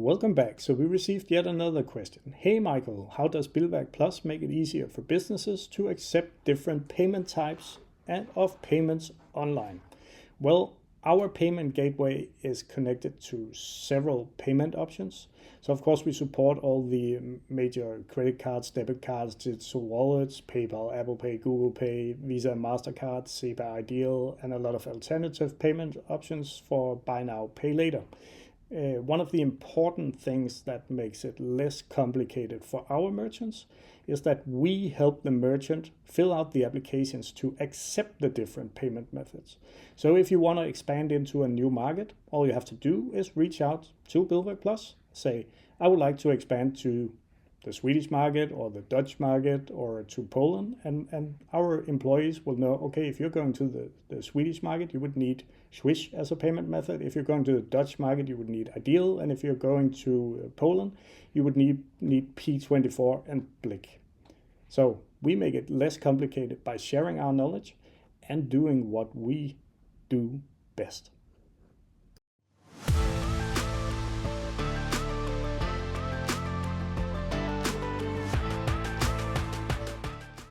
Welcome back. So we received yet another question. Hey Michael, how does Billwerk Plus make it easier for businesses to accept different payment types and of payments online? Well, our payment gateway is connected to several payment options. So of course we support all the major credit cards, debit cards, digital wallets, PayPal, Apple Pay, Google Pay, Visa, MasterCard, SEPA Ideal, and a lot of alternative payment options for buy now, pay later. One of the important things that makes it less complicated for our merchants is that we help the merchant fill out the applications to accept the different payment methods. So if you want to expand into a new market, all you have to do is reach out to Billwerk Plus, say, I would like to expand to the Swedish market or the Dutch market or to Poland, and our employees will know, okay, if you're going to the Swedish market, you would need Swish as a payment method. If you're going to the Dutch market, you would need Ideal, and if you're going to Poland, you would need P24 and Blick. So we make it less complicated by sharing our knowledge and doing what we do best.